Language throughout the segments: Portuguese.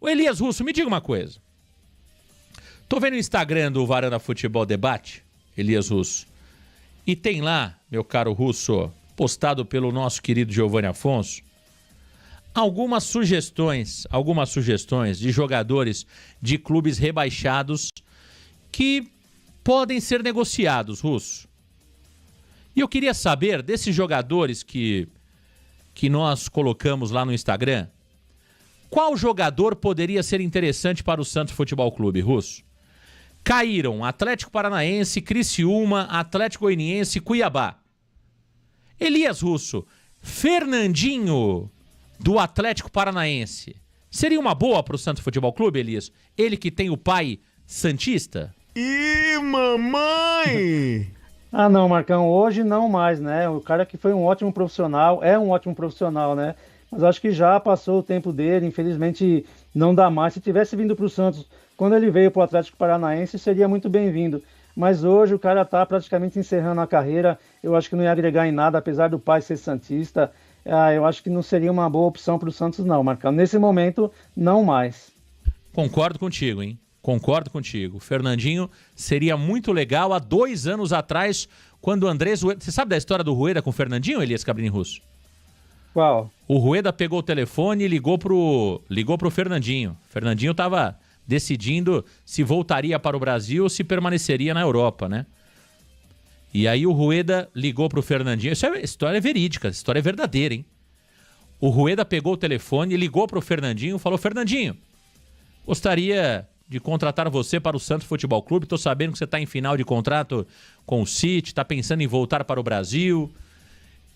Ô Elias Russo, me diga uma coisa. Tô vendo o Instagram do Varanda Futebol Debate, Elias Russo, e tem lá, meu caro Russo, postado pelo nosso querido Giovanni Afonso, algumas sugestões de jogadores de clubes rebaixados que podem ser negociados, Russo. E eu queria saber desses jogadores que nós colocamos lá no Instagram, qual jogador poderia ser interessante para o Santos Futebol Clube, Russo? Caíram Atlético Paranaense, Criciúma, Atlético Goianiense, Cuiabá. Elias Russo, Fernandinho do Atlético Paranaense. Seria uma boa para o Santos Futebol Clube, Elias? Ele que tem o pai santista? Ih, mamãe! Ah, não, Marcão, hoje não mais, né? O cara que foi um ótimo profissional, é um ótimo profissional, né? Mas acho que já passou o tempo dele, infelizmente não dá mais. Se tivesse vindo para o Santos quando ele veio para o Atlético Paranaense, seria muito bem-vindo. Mas hoje o cara está praticamente encerrando a carreira, eu acho que não ia agregar em nada, apesar do pai ser santista. Eu acho que não seria uma boa opção para o Santos não, Marcão. Nesse momento, não mais. Concordo contigo, hein? Concordo contigo. Fernandinho seria muito legal há 2 anos atrás, quando o Andrés Rueda... Você sabe da história do Rueda com o Fernandinho, Elias Cabrini Russo? Qual? O Rueda pegou o telefone e ligou pro Fernandinho. O Fernandinho estava decidindo se voltaria para o Brasil ou se permaneceria na Europa, né? E aí o Rueda ligou pro Fernandinho. Isso é história verídica, história é verdadeira, hein? O Rueda pegou o telefone e ligou pro Fernandinho e falou: Fernandinho, gostaria de contratar você para o Santos Futebol Clube. Tô sabendo que você está em final de contrato com o City, está pensando em voltar para o Brasil.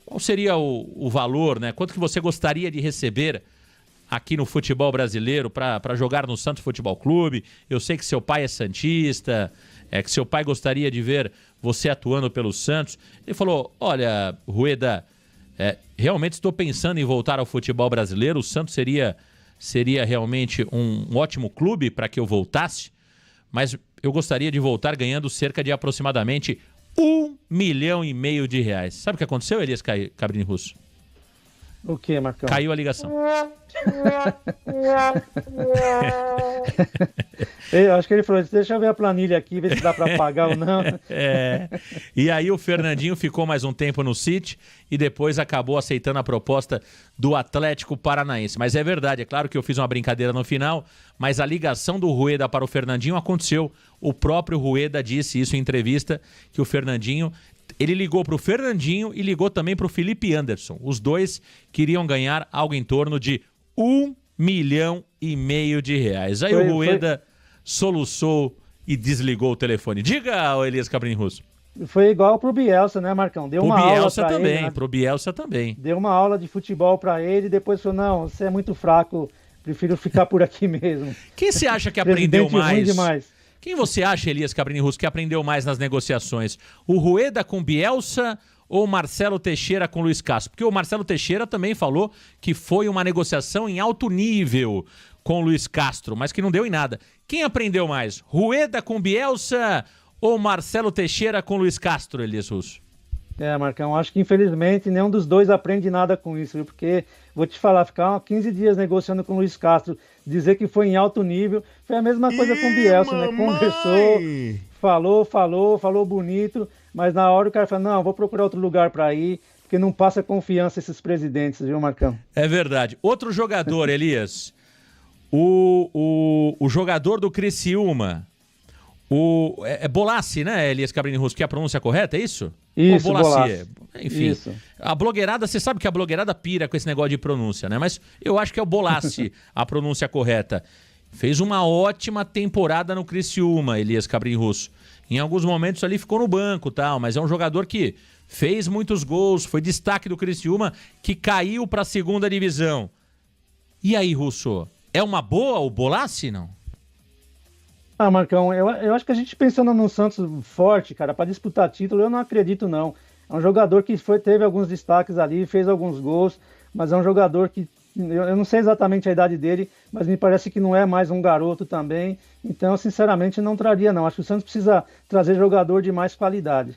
Qual seria o valor, né? Quanto que você gostaria de receber aqui no futebol brasileiro para jogar no Santos Futebol Clube? Eu sei que seu pai é santista, que seu pai gostaria de ver você atuando pelo Santos. Ele falou: olha, Rueda, realmente estou pensando em voltar ao futebol brasileiro. O Santos seria realmente um ótimo clube para que eu voltasse, mas eu gostaria de voltar ganhando cerca de aproximadamente R$1,5 milhão de reais. Sabe o que aconteceu, Elias Cabrini Russo? O que, Marcão? Caiu a ligação. Eu acho que ele falou: deixa eu ver a planilha aqui, ver se dá para pagar ou não. E aí o Fernandinho ficou mais um tempo no City e depois acabou aceitando a proposta do Atlético Paranaense. Mas é verdade, é claro que eu fiz uma brincadeira no final, mas a ligação do Rueda para o Fernandinho aconteceu. O próprio Rueda disse isso em entrevista, que o Fernandinho... Ele ligou para o Fernandinho e ligou também para o Felipe Anderson. Os dois queriam ganhar algo em torno de R$1,5 milhão de reais. Aí o Rueda soluçou e desligou o telefone. Diga, Elias Cabrini Russo. Foi igual pro Bielsa, né, Marcão? Deu uma aula para ele, né? Pro Bielsa também. Deu uma aula de futebol para ele e depois falou: não, você é muito fraco, prefiro ficar por aqui mesmo. Quem você acha que aprendeu mais? Ruim demais. Quem você acha, Elias Cabrini Russo, que aprendeu mais nas negociações? O Rueda com Bielsa ou o Marcelo Teixeira com Luiz Castro? Porque o Marcelo Teixeira também falou que foi uma negociação em alto nível com o Luiz Castro, mas que não deu em nada. Quem aprendeu mais? Rueda com Bielsa ou Marcelo Teixeira com Luiz Castro, Elias Russo? Marcão, acho que infelizmente nenhum dos dois aprende nada com isso, viu? Porque, vou te falar, ficar 15 dias negociando com o Luiz Castro, dizer que foi em alto nível, foi a mesma coisa com o Bielsa, né? Conversou, falou bonito, mas na hora o cara fala: não, vou procurar outro lugar para ir, porque não passa confiança esses presidentes, viu, Marcão? É verdade. Outro jogador, Elias, o jogador do Criciúma, Bolassi, né, Elias Cabrini Russo, que é a pronúncia correta, é isso? Isso, Bolassi. Enfim, isso. A blogueirada, você sabe que a blogueirada pira com esse negócio de pronúncia, né? Mas eu acho que é o Bolassi a pronúncia correta. Fez uma ótima temporada no Criciúma, Elias Cabrini Russo. Em alguns momentos ali ficou no banco e tal, mas é um jogador que fez muitos gols, foi destaque do Criciúma, que caiu para a segunda divisão. E aí, Russo, é uma boa o Bolassi, não? Ah, Marcão, eu acho que a gente pensando num Santos forte, cara, para disputar título, eu não acredito, não. É um jogador que teve alguns destaques ali, fez alguns gols, mas é um jogador que, eu não sei exatamente a idade dele, mas me parece que não é mais um garoto também. Então, sinceramente, não traria, não. Acho que o Santos precisa trazer jogador de mais qualidade.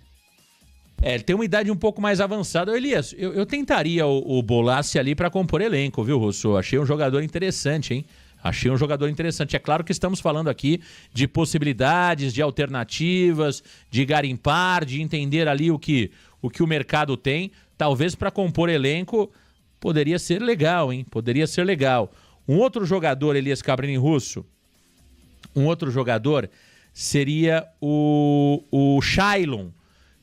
Ele tem uma idade um pouco mais avançada. Elias, eu tentaria o Bolassi ali para compor elenco, viu, Russo? Achei um jogador interessante, hein? Achei um jogador interessante. É claro que estamos falando aqui de possibilidades, de alternativas, de garimpar, de entender ali o que o mercado tem. Talvez para compor elenco poderia ser legal, hein? Poderia ser legal. Um outro jogador, Elias Cabrini Russo, um outro jogador seria o Shailon,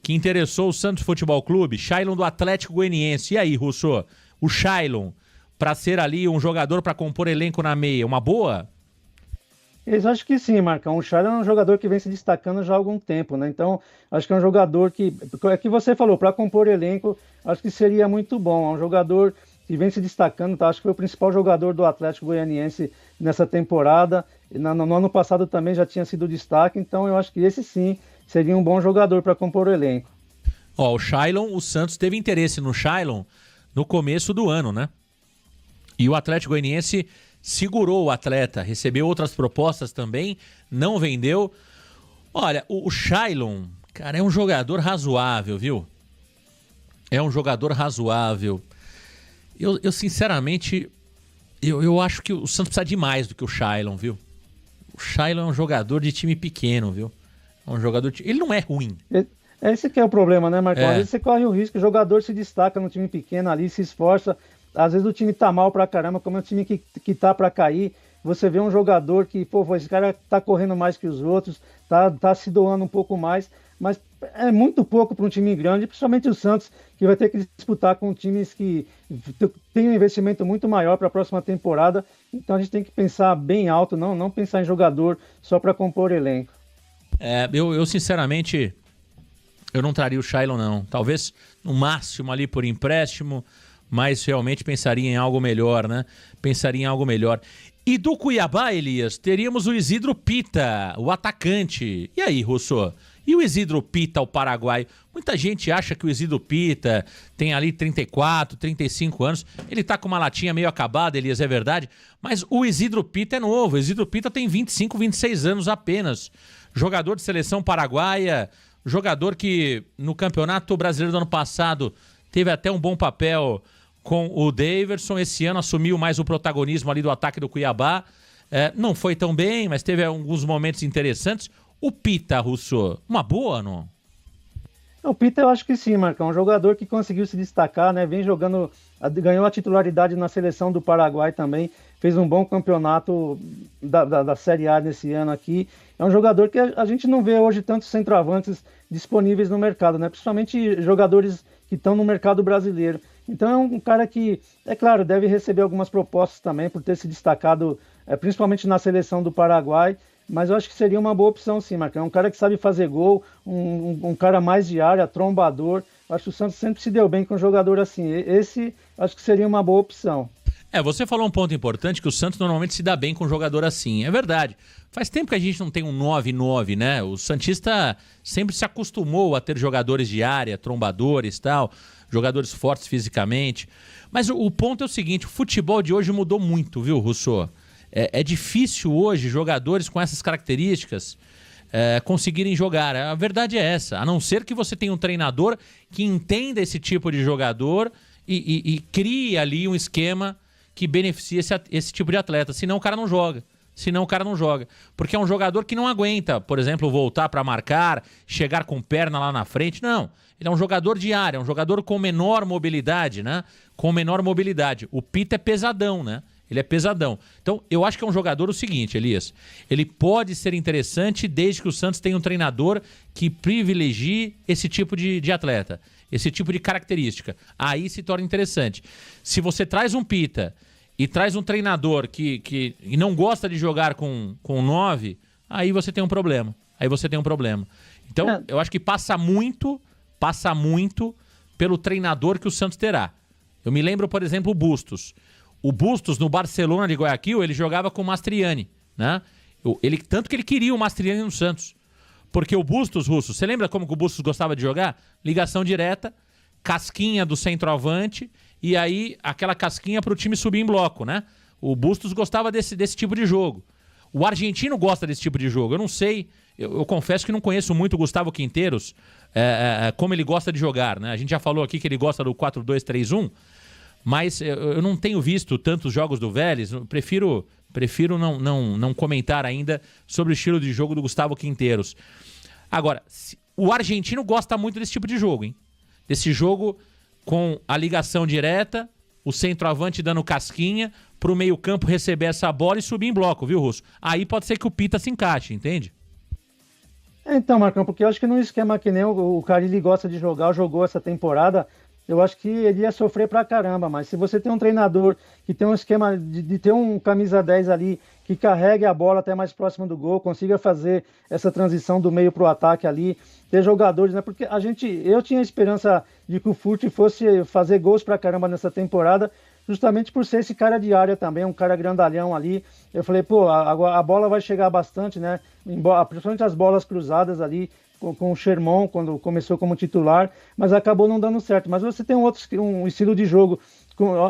que interessou o Santos Futebol Clube, Shailon do Atlético Goianiense. E aí, Russo, o Shailon, para ser ali um jogador para compor elenco na meia, uma boa? Eu acho que sim, Marcão. O Shailon é um jogador que vem se destacando já há algum tempo, né? Então, acho que é um jogador que você falou, para compor elenco, acho que seria muito bom. É um jogador que vem se destacando, tá? Acho que foi o principal jogador do Atlético Goianiense nessa temporada. No ano passado também já tinha sido destaque, então eu acho que esse sim seria um bom jogador para compor o elenco. O Shailon, o Santos teve interesse no Shailon no começo do ano, né? E o Atlético Goianiense segurou o atleta, recebeu outras propostas também, não vendeu. Olha, o Shailon, cara, é um jogador razoável, viu? É um jogador razoável. Eu sinceramente, eu acho que o Santos precisa de mais do que o Shailon, viu? O Shailon é um jogador de time pequeno, viu? É um jogador ele não é ruim. Esse que é o problema, né, Marcão? Às vezes você corre o risco, o jogador se destaca no time pequeno ali, se esforça. Às vezes o time tá mal pra caramba, como é um time que tá pra cair. Você vê um jogador que, esse cara tá correndo mais que os outros, tá se doando um pouco mais, mas é muito pouco para um time grande, principalmente o Santos, que vai ter que disputar com times que tem um investimento muito maior para a próxima temporada. Então a gente tem que pensar bem alto, não pensar em jogador só para compor elenco. Eu sinceramente, eu não traria o Shailon, não. Talvez no máximo ali por empréstimo, mas realmente pensaria em algo melhor, né? Pensaria em algo melhor. E do Cuiabá, Elias, teríamos o Isidro Pita, o atacante. E aí, Russo? E o Isidro Pita, o paraguaio? Muita gente acha que o Isidro Pita tem ali 34, 35 anos. Ele tá com uma latinha meio acabada, Elias, é verdade. Mas o Isidro Pita é novo. O Isidro Pita tem 25, 26 anos apenas. Jogador de seleção paraguaia, jogador que no Campeonato Brasileiro do ano passado teve até um bom papel com o Daverson. Esse ano assumiu mais o protagonismo ali do ataque do Cuiabá. Não foi tão bem, mas teve alguns momentos interessantes. O Pita, Russo, uma boa, não? O Pita eu acho que sim, Marcão. Um jogador que conseguiu se destacar, né? Vem jogando, ganhou a titularidade na seleção do Paraguai também. Fez um bom campeonato da Série A nesse ano aqui. É um jogador que a gente não vê hoje tantos centroavantes disponíveis no mercado, né? Principalmente jogadores que estão no mercado brasileiro. Então é um cara que, é claro, deve receber algumas propostas também por ter se destacado, principalmente na seleção do Paraguai. Mas eu acho que seria uma boa opção sim, Marcão. É um cara que sabe fazer gol, um cara mais de área, trombador. Eu acho que o Santos sempre se deu bem com um jogador assim. Esse acho que seria uma boa opção. Você falou um ponto importante, que o Santos normalmente se dá bem com um jogador assim. É verdade. Faz tempo que a gente não tem um 9-9, né? O santista sempre se acostumou a ter jogadores de área, trombadores e tal, jogadores fortes fisicamente. Mas o ponto é o seguinte, o futebol de hoje mudou muito, viu, Russo? É difícil hoje jogadores com essas características conseguirem jogar. A verdade é essa. A não ser que você tenha um treinador que entenda esse tipo de jogador e crie ali um esquema que beneficie esse tipo de atleta. Senão o cara não joga. Porque é um jogador que não aguenta, por exemplo, voltar para marcar, chegar com perna lá na frente. Não. Ele é um jogador de área, um jogador com menor mobilidade, né? Com menor mobilidade. O Pita é pesadão, né? Ele é pesadão. Então, eu acho que é um jogador o seguinte, Elias. Ele pode ser interessante desde que o Santos tenha um treinador que privilegie esse tipo de atleta, esse tipo de característica. Aí se torna interessante. Se você traz um Pita e traz um treinador que não gosta de jogar com 9, aí você tem um problema. Então, eu acho que passa muito pelo treinador que o Santos terá. Eu me lembro, por exemplo, o Bustos. O Bustos, no Barcelona de Guayaquil, ele jogava com o Mastriani, né? Tanto que ele queria o Mastriani no Santos. Porque o Bustos, Russo, você lembra como que o Bustos gostava de jogar? Ligação direta, casquinha do centroavante, e aí aquela casquinha para o time subir em bloco, né? O Bustos gostava desse tipo de jogo. O argentino gosta desse tipo de jogo. Eu não sei, eu confesso que não conheço muito o Gustavo Quinteiros, como ele gosta de jogar, né? A gente já falou aqui que ele gosta do 4-2-3-1, mas eu não tenho visto tantos jogos do Vélez, eu prefiro Prefiro não comentar ainda sobre o estilo de jogo do Gustavo Quinteiros. Agora, o argentino gosta muito desse tipo de jogo, hein? Desse jogo com a ligação direta, o centroavante dando casquinha, pro meio-campo receber essa bola e subir em bloco, viu, Russo? Aí pode ser que o Pita se encaixe, entende? Então, Marcão, porque eu acho que num esquema que nem o Carille gosta de jogar, jogou essa temporada, eu acho que ele ia sofrer pra caramba, mas se você tem um treinador que tem um esquema de ter um camisa 10 ali, que carregue a bola até mais próximo do gol, consiga fazer essa transição do meio pro ataque ali, ter jogadores, né? Porque eu tinha esperança de que o Furt fosse fazer gols pra caramba nessa temporada, justamente por ser esse cara de área também, um cara grandalhão ali. Eu falei, pô, a bola vai chegar bastante, né? Principalmente as bolas cruzadas ali, com o Sherman, quando começou como titular, mas acabou não dando certo. Mas você tem um estilo de jogo,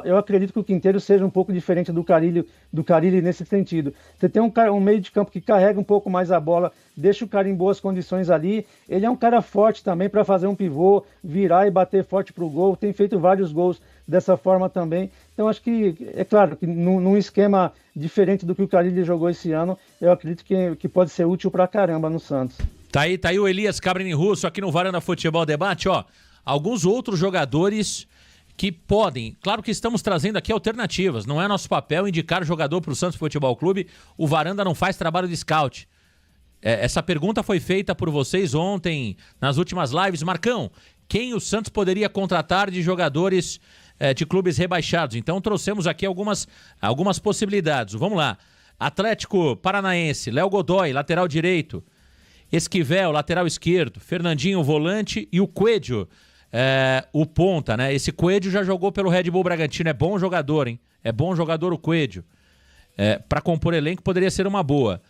eu acredito que o Quinteiro seja um pouco diferente do Carille nesse sentido. Você tem um meio de campo que carrega um pouco mais a bola, deixa o cara em boas condições ali. Ele é um cara forte também para fazer um pivô, virar e bater forte pro gol. Tem feito vários gols dessa forma também. Então acho que, é claro, que num esquema diferente do que o Carille jogou esse ano, eu acredito que pode ser útil pra caramba no Santos. Tá aí o Elias Cabrini Russo aqui no Varanda Futebol Debate, ó. Alguns outros jogadores que podem, claro que estamos trazendo aqui alternativas, não é nosso papel indicar jogador para o Santos Futebol Clube, o Varanda não faz trabalho de scout. Essa pergunta foi feita por vocês ontem, nas últimas lives. Marcão, quem o Santos poderia contratar de jogadores de clubes rebaixados? Então trouxemos aqui algumas possibilidades. Vamos lá. Atlético Paranaense, Léo Godoy, lateral direito. Esquivel, lateral esquerdo. Fernandinho, volante. E o Coelho, o ponta, né? Esse Coelho já jogou pelo Red Bull Bragantino. É bom jogador, hein? É bom jogador o Coelho. Para compor elenco poderia ser uma boa.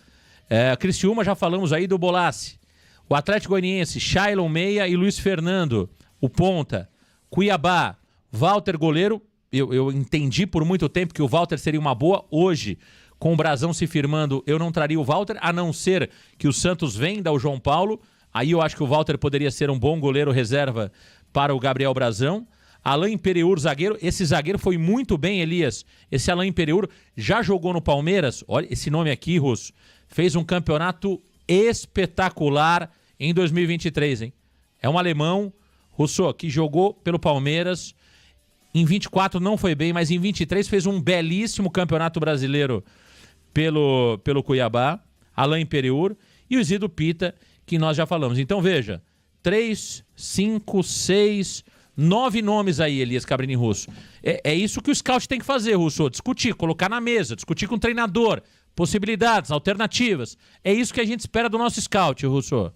Criciúma, já falamos aí do Bolassi. O Atlético Goianiense, Shailon Meia e Luiz Fernando, o ponta. Cuiabá, Walter goleiro. Eu entendi por muito tempo que o Walter seria uma boa. Hoje, com o Brazão se firmando, eu não traria o Walter, a não ser que o Santos venda o João Paulo. Aí eu acho que o Walter poderia ser um bom goleiro reserva para o Gabriel Brazão. Alain Pereur, zagueiro. Esse zagueiro foi muito bem, Elias. Esse Alain Pereur já jogou no Palmeiras. Olha esse nome aqui, Russo. Fez um campeonato espetacular em 2023, hein? É um alemão, Russo, que jogou pelo Palmeiras. Em 24 não foi bem, mas em 23 fez um belíssimo campeonato brasileiro pelo Cuiabá. Alain Pereur e o Isidro Pita, que nós já falamos. Então veja, 3, 5, 6, 9 nomes aí, Elias Cabrini Russo. É isso que o scout tem que fazer, Russo. Discutir, colocar na mesa, discutir com o treinador, possibilidades, alternativas. É isso que a gente espera do nosso scout, Russo.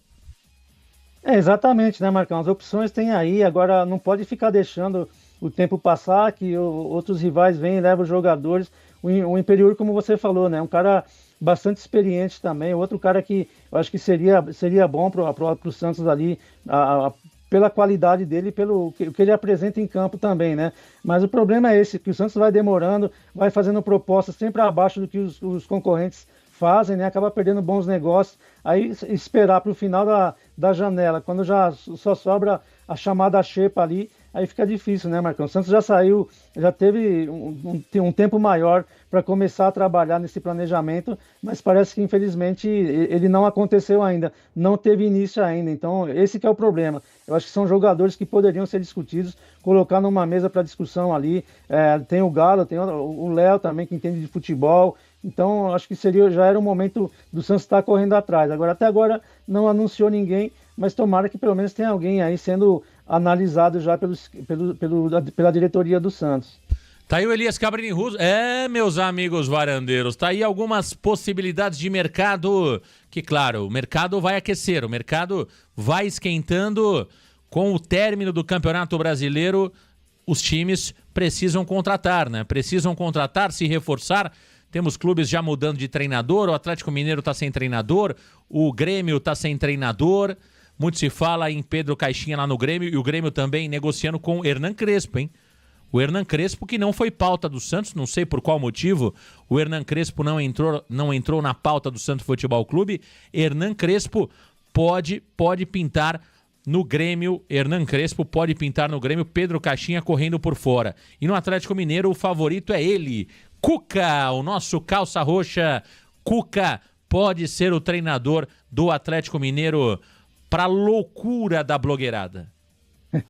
Exatamente, né, Marcão? As opções tem aí, agora não pode ficar deixando o tempo passar, que outros rivais vêm e levam os jogadores. O Imperiur, como você falou, né, um cara bastante experiente também, outro cara que eu acho que seria bom pro Santos ali, pela qualidade dele, pelo que ele apresenta em campo também, né? Mas o problema é esse, que o Santos vai demorando, vai fazendo propostas sempre abaixo do que os concorrentes fazem, né? Acaba perdendo bons negócios, aí esperar para o final da janela, quando já só sobra a chamada xepa ali, aí fica difícil, né, Marcão? O Santos já saiu, já teve um tempo maior para começar a trabalhar nesse planejamento, mas parece que, infelizmente, ele não aconteceu ainda, não teve início ainda. Então, esse que é o problema. Eu acho que são jogadores que poderiam ser discutidos, colocar numa mesa para discussão ali. Tem o Galo, tem o Léo também, que entende de futebol. Então, acho que já era o momento do Santos estar correndo atrás. Até agora não anunciou ninguém, mas tomara que pelo menos tenha alguém aí sendo analisado já pela diretoria do Santos. Tá aí o Elias Cabrini Russo. Meus amigos varandeiros, tá aí algumas possibilidades de mercado que, claro, o mercado vai aquecer, o mercado vai esquentando. Com o término do Campeonato Brasileiro, os times precisam contratar, né? Precisam contratar, se reforçar. Temos clubes já mudando de treinador, o Atlético Mineiro tá sem treinador, o Grêmio tá sem treinador. Muito se fala em Pedro Caixinha lá no Grêmio e o Grêmio também negociando com o Hernan Crespo, hein? O Hernan Crespo, que não foi pauta do Santos, não sei por qual motivo o Hernan Crespo não entrou na pauta do Santos Futebol Clube. Hernan Crespo pode pintar no Grêmio. Hernan Crespo pode pintar no Grêmio. Pedro Caixinha correndo por fora. E no Atlético Mineiro o favorito é ele, Cuca, o nosso calça roxa. Cuca pode ser o treinador do Atlético Mineiro para loucura da blogueirada.